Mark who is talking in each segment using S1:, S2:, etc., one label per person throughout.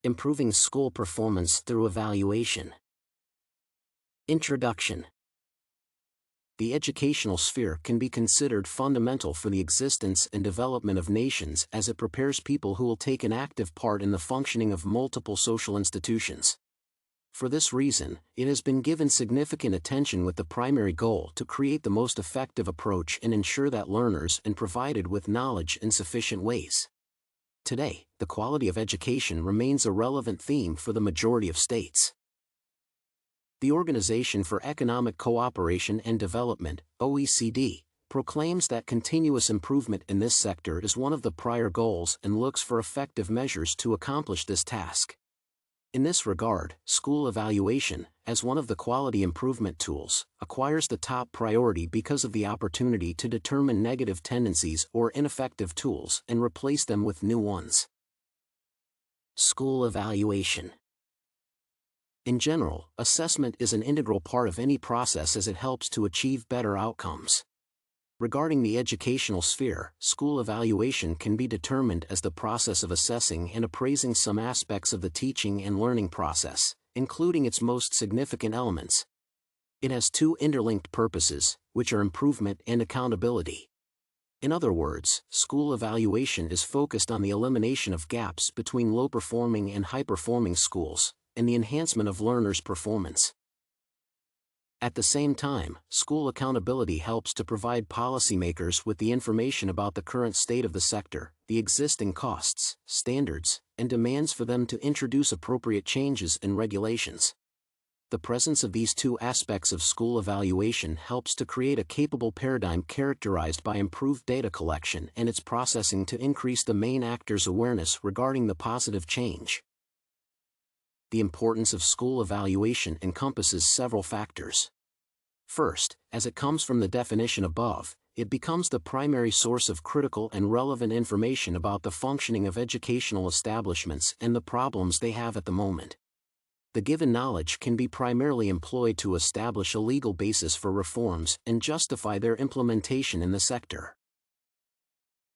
S1: Improving school performance through evaluation. Introduction. The educational sphere can be considered fundamental for the existence and development of nations as it prepares people who will take an active part in the functioning of multiple social institutions. For this reason, it has been given significant attention with the primary goal to create the most effective approach and ensure that learners are provided with knowledge in sufficient ways. Today, the quality of education remains a relevant theme for the majority of states. The Organization for Economic Cooperation and Development, OECD, proclaims that continuous improvement in this sector is one of the prior goals and looks for effective measures to accomplish this task. In this regard, school evaluation, as one of the quality improvement tools, acquires the top priority because of the opportunity to determine negative tendencies or ineffective tools and replace them with new ones. School evaluation. In general, assessment is an integral part of any process as it helps to achieve better outcomes. Regarding the educational sphere, school evaluation can be determined as the process of assessing and appraising some aspects of the teaching and learning process, including its most significant elements. It has two interlinked purposes, which are improvement and accountability. In other words, school evaluation is focused on the elimination of gaps between low-performing and high-performing schools, and the enhancement of learners' performance. At the same time, school accountability helps to provide policymakers with the information about the current state of the sector, the existing costs, standards, and demands for them to introduce appropriate changes and regulations. The presence of these two aspects of school evaluation helps to create a capable paradigm characterized by improved data collection and its processing to increase the main actors' awareness regarding the positive change. The importance of school evaluation encompasses several factors. First, as it comes from the definition above, it becomes the primary source of critical and relevant information about the functioning of educational establishments and the problems they have at the moment. The given knowledge can be primarily employed to establish a legal basis for reforms and justify their implementation in the sector.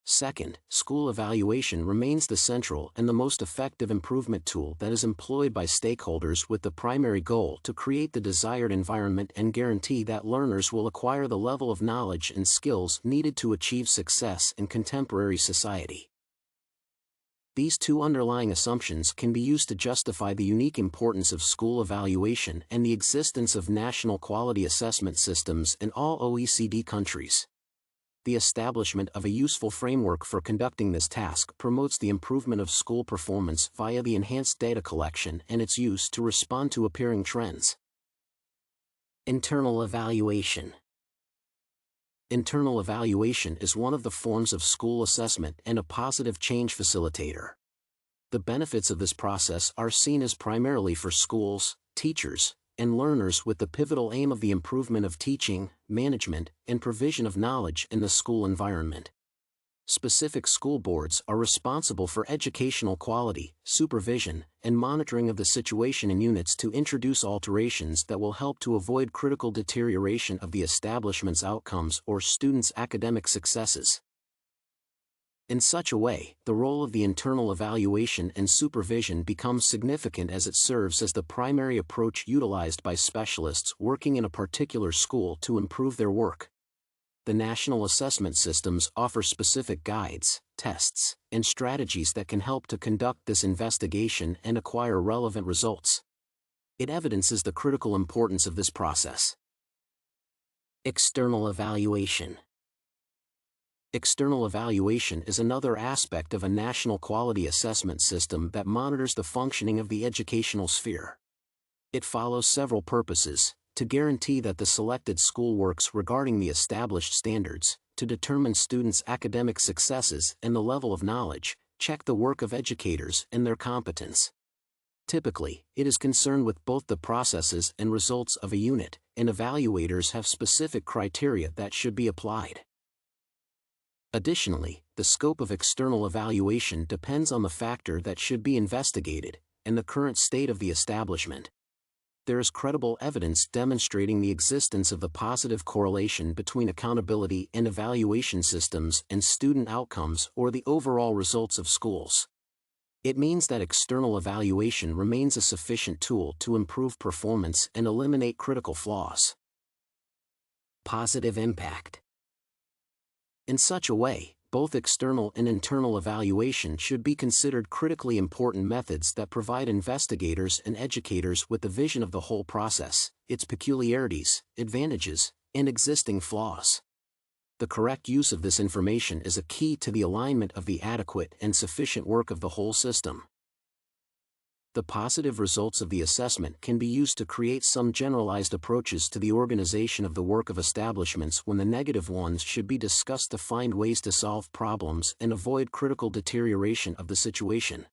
S1: Second, school evaluation remains the central and the most effective improvement tool that is employed by stakeholders with the primary goal to create the desired environment and guarantee that learners will acquire the level of knowledge and skills needed to achieve success in contemporary society. These two underlying assumptions can be used to justify the unique importance of school evaluation and the existence of national quality assessment systems in all OECD countries. The establishment of a useful framework for conducting this task promotes the improvement of school performance via the enhanced data collection and its use to respond to appearing trends. Internal evaluation. Internal evaluation is one of the forms of school assessment and a positive change facilitator. The benefits of this process are seen as primarily for schools, teachers, and learners with the pivotal aim of the improvement of teaching, management, and provision of knowledge in the school environment. Specific school boards are responsible for educational quality, supervision, and monitoring of the situation in units to introduce alterations that will help to avoid critical deterioration of the establishment's outcomes or students' academic successes. In such a way, the role of the internal evaluation and supervision becomes significant as it serves as the primary approach utilized by specialists working in a particular school to improve their work. The national assessment systems offer specific guides, tests, and strategies that can help to conduct this investigation and acquire relevant results. It evidences the critical importance of this process. External evaluation. External evaluation is another aspect of a national quality assessment system that monitors the functioning of the educational sphere. It follows several purposes: to guarantee that the selected school works regarding the established standards, to determine students' academic successes and the level of knowledge, check the work of educators and their competence. Typically, it is concerned with both the processes and results of a unit, and evaluators have specific criteria that should be applied. Additionally, the scope of external evaluation depends on the factor that should be investigated, and the current state of the establishment. There is credible evidence demonstrating the existence of the positive correlation between accountability and evaluation systems and student outcomes or the overall results of schools. It means that external evaluation remains a sufficient tool to improve performance and eliminate critical flaws. Positive impact. In such a way, both external and internal evaluation should be considered critically important methods that provide investigators and educators with the vision of the whole process, its peculiarities, advantages, and existing flaws. The correct use of this information is a key to the alignment of the adequate and sufficient work of the whole system. The positive results of the assessment can be used to create some generalized approaches to the organization of the work of establishments, when the negative ones should be discussed to find ways to solve problems and avoid critical deterioration of the situation.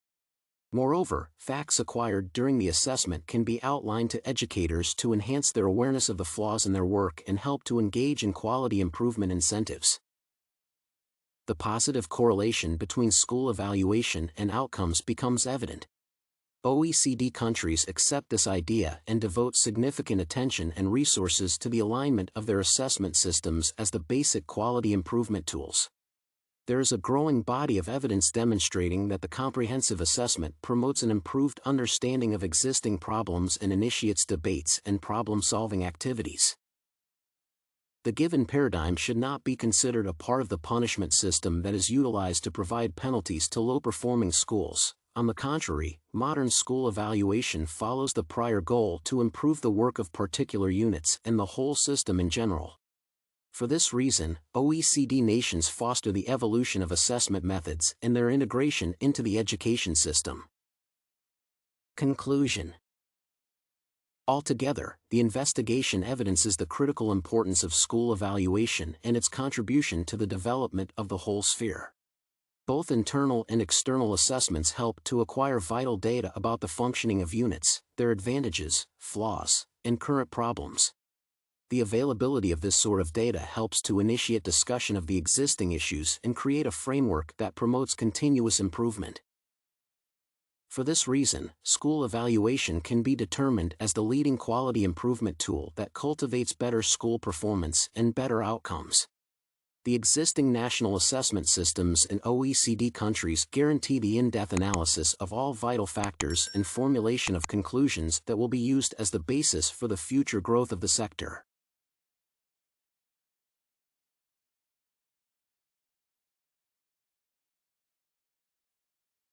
S1: Moreover, facts acquired during the assessment can be outlined to educators to enhance their awareness of the flaws in their work and help to engage in quality improvement incentives. The positive correlation between school evaluation and outcomes becomes evident. OECD countries accept this idea and devote significant attention and resources to the alignment of their assessment systems as the basic quality improvement tools. There is a growing body of evidence demonstrating that the comprehensive assessment promotes an improved understanding of existing problems and initiates debates and problem-solving activities. The given paradigm should not be considered a part of the punishment system that is utilized to provide penalties to low-performing schools. On the contrary, modern school evaluation follows the prior goal to improve the work of particular units and the whole system in general. For this reason, OECD nations foster the evolution of assessment methods and their integration into the education system. Conclusion. Altogether, the investigation evidences the critical importance of school evaluation and its contribution to the development of the whole sphere. Both internal and external assessments help to acquire vital data about the functioning of units, their advantages, flaws, and current problems. The availability of this sort of data helps to initiate discussion of the existing issues and create a framework that promotes continuous improvement. For this reason, school evaluation can be determined as the leading quality improvement tool that cultivates better school performance and better outcomes. The existing national assessment systems in OECD countries guarantee the in-depth analysis of all vital factors and formulation of conclusions that will be used as the basis for the future growth of the sector.